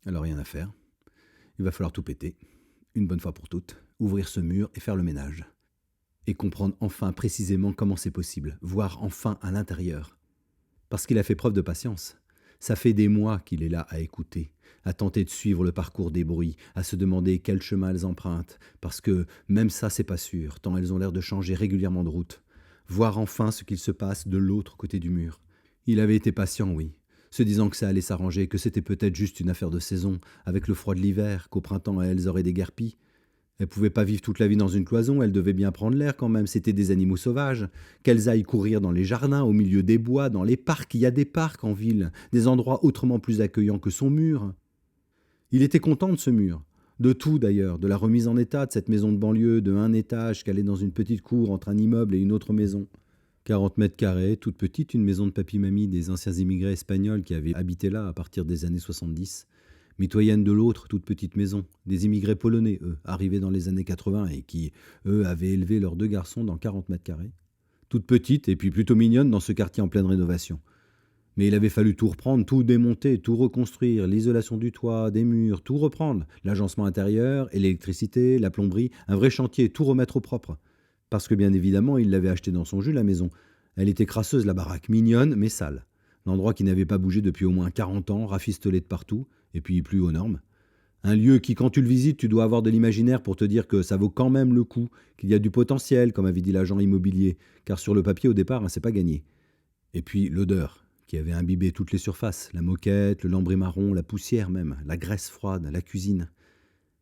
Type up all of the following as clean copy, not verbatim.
Alors rien à faire. Il va falloir tout péter, une bonne fois pour toutes, ouvrir ce mur et faire le ménage. Et comprendre enfin précisément comment c'est possible, voir enfin à l'intérieur. Parce qu'il a fait preuve de patience. Ça fait des mois qu'il est là à écouter, à tenter de suivre le parcours des bruits, à se demander quel chemin elles empruntent, parce que même ça c'est pas sûr, tant elles ont l'air de changer régulièrement de route. Voir enfin ce qu'il se passe de l'autre côté du mur. Il avait été patient, oui, se disant que ça allait s'arranger, que c'était peut-être juste une affaire de saison, avec le froid de l'hiver, qu'au printemps elles auraient des guerpis. Elles pouvaient pas vivre toute la vie dans une cloison, elles devaient bien prendre l'air quand même, c'étaient des animaux sauvages. Qu'elles aillent courir dans les jardins, au milieu des bois, dans les parcs, il y a des parcs en ville, des endroits autrement plus accueillants que son mur. Il était content de ce mur. De tout d'ailleurs, de la remise en état de cette maison de banlieue de un étage calée dans une petite cour entre un immeuble et une autre maison. 40 mètres carrés, toute petite, une maison de papy-mamie des anciens immigrés espagnols qui avaient habité là à partir des années 70. Mitoyenne de l'autre, toute petite maison, des immigrés polonais, eux, arrivés dans les années 80 et qui, eux, avaient élevé leurs 2 garçons dans 40 mètres carrés. Toute petite et puis plutôt mignonne dans ce quartier en pleine rénovation. Mais il avait fallu tout reprendre, tout démonter, tout reconstruire, l'isolation du toit, des murs, tout reprendre, l'agencement intérieur, l'électricité, la plomberie, un vrai chantier, tout remettre au propre. Parce que bien évidemment, il l'avait acheté dans son jus, la maison. Elle était crasseuse, la baraque, mignonne, mais sale. L'endroit qui n'avait pas bougé depuis au moins 40 ans, rafistolé de partout, et puis plus aux normes. Un lieu qui, quand tu le visites, tu dois avoir de l'imaginaire pour te dire que ça vaut quand même le coup, qu'il y a du potentiel, comme avait dit l'agent immobilier, car sur le papier, au départ, c'est pas gagné. Et puis l'odeur, qui avait imbibé toutes les surfaces, la moquette, le lambris marron, la poussière même, la graisse froide, la cuisine.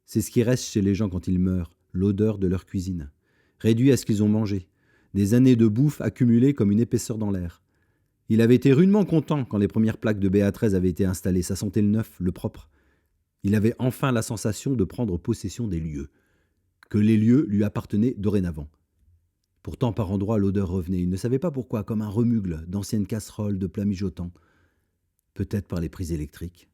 C'est ce qui reste chez les gens quand ils meurent, l'odeur de leur cuisine. Réduit à ce qu'ils ont mangé. Des années de bouffe accumulées comme une épaisseur dans l'air. Il avait été rudement content quand les premières plaques de BA13 avaient été installées. Ça sentait le neuf, le propre. Il avait enfin la sensation de prendre possession des lieux. Que les lieux lui appartenaient dorénavant. Pourtant, par endroits, l'odeur revenait. Il ne savait pas pourquoi, comme un remugle d'anciennes casseroles, de plats mijotants. Peut-être par les prises électriques.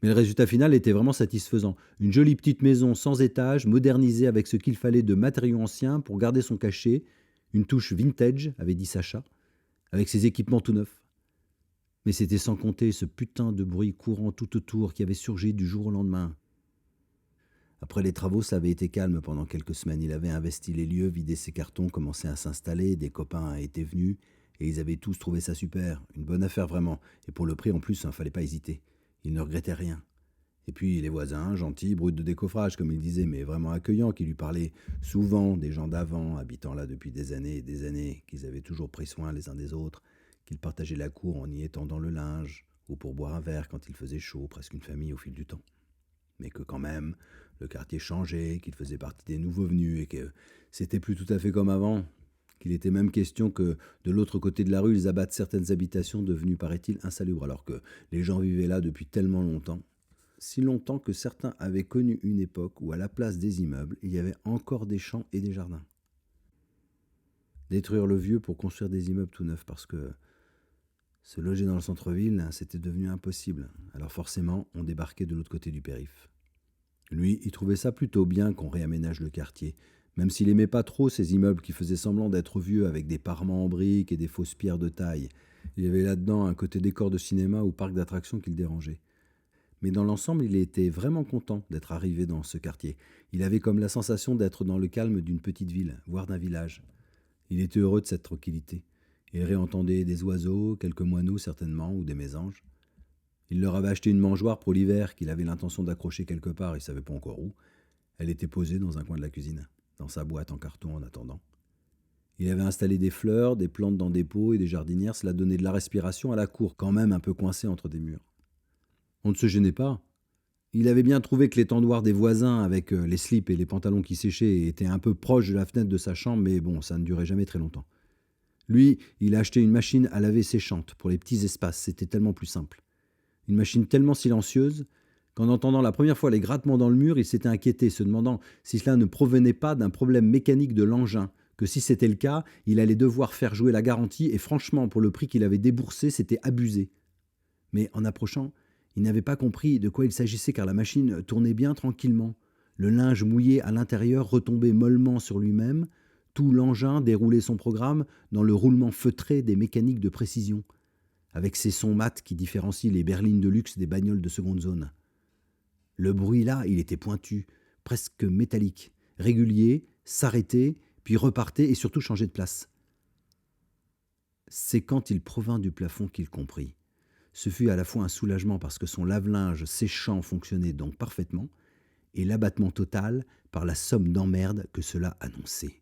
Mais le résultat final était vraiment satisfaisant. Une jolie petite maison sans étage, modernisée avec ce qu'il fallait de matériaux anciens pour garder son cachet. Une touche vintage, avait dit Sacha, avec ses équipements tout neufs. Mais c'était sans compter ce putain de bruit courant tout autour qui avait surgi du jour au lendemain. Après les travaux, ça avait été calme pendant quelques semaines. Il avait investi les lieux, vidé ses cartons, commencé à s'installer, des copains étaient venus, et ils avaient tous trouvé ça super. Une bonne affaire vraiment. Et pour le prix en plus, fallait pas hésiter. Il ne regrettait rien. Et puis les voisins, gentils, bruts de décoffrage, comme il disait, mais vraiment accueillants, qui lui parlaient souvent des gens d'avant, habitant là depuis des années et des années, qu'ils avaient toujours pris soin les uns des autres, qu'ils partageaient la cour en y étendant le linge, ou pour boire un verre quand il faisait chaud, presque une famille au fil du temps. Mais que quand même, le quartier changeait, qu'il faisait partie des nouveaux venus, et que c'était plus tout à fait comme avant, qu'il était même question que de l'autre côté de la rue, ils abattent certaines habitations devenues, paraît-il, insalubres, alors que les gens vivaient là depuis tellement longtemps. Si longtemps que certains avaient connu une époque où, à la place des immeubles, il y avait encore des champs et des jardins. Détruire le vieux pour construire des immeubles tout neufs, parce que se loger dans le centre-ville, c'était devenu impossible. Alors forcément, on débarquait de l'autre côté du périph'. Lui, il trouvait ça plutôt bien qu'on réaménage le quartier, même s'il aimait pas trop ces immeubles qui faisaient semblant d'être vieux avec des parements en briques et des fausses pierres de taille. Il y avait là-dedans un côté décor de cinéma ou parc d'attractions qui le dérangeait. Mais dans l'ensemble, il était vraiment content d'être arrivé dans ce quartier. Il avait comme la sensation d'être dans le calme d'une petite ville, voire d'un village. Il était heureux de cette tranquillité. Il réentendait des oiseaux, quelques moineaux certainement, ou des mésanges. Il leur avait acheté une mangeoire pour l'hiver qu'il avait l'intention d'accrocher quelque part, il ne savait pas encore où. Elle était posée dans un coin de la cuisine, dans sa boîte en carton en attendant. Il avait installé des fleurs, des plantes dans des pots et des jardinières, cela donnait de la respiration à la cour, quand même un peu coincée entre des murs. On ne se gênait pas. Il avait bien trouvé que l'étendoir des voisins, avec les slips et les pantalons qui séchaient, était un peu proche de la fenêtre de sa chambre, mais bon, ça ne durait jamais très longtemps. Lui, il a acheté une machine à laver séchante pour les petits espaces, c'était tellement plus simple. Une machine tellement silencieuse qu'en entendant la première fois les grattements dans le mur, il s'était inquiété, se demandant si cela ne provenait pas d'un problème mécanique de l'engin, que si c'était le cas, il allait devoir faire jouer la garantie, et franchement, pour le prix qu'il avait déboursé, c'était abusé. Mais en approchant, il n'avait pas compris de quoi il s'agissait car la machine tournait bien tranquillement. Le linge mouillé à l'intérieur retombait mollement sur lui-même, tout l'engin déroulait son programme dans le roulement feutré des mécaniques de précision. avec ses sons mat qui différencient les berlines de luxe des bagnoles de seconde zone. Le bruit là, il était pointu, presque métallique, régulier, s'arrêtait, puis repartait et surtout changeait de place. C'est quand il provint du plafond qu'il comprit. Ce fut à la fois un soulagement parce que son lave-linge séchant fonctionnait donc parfaitement, et l'abattement total par la somme d'emmerdes que cela annonçait.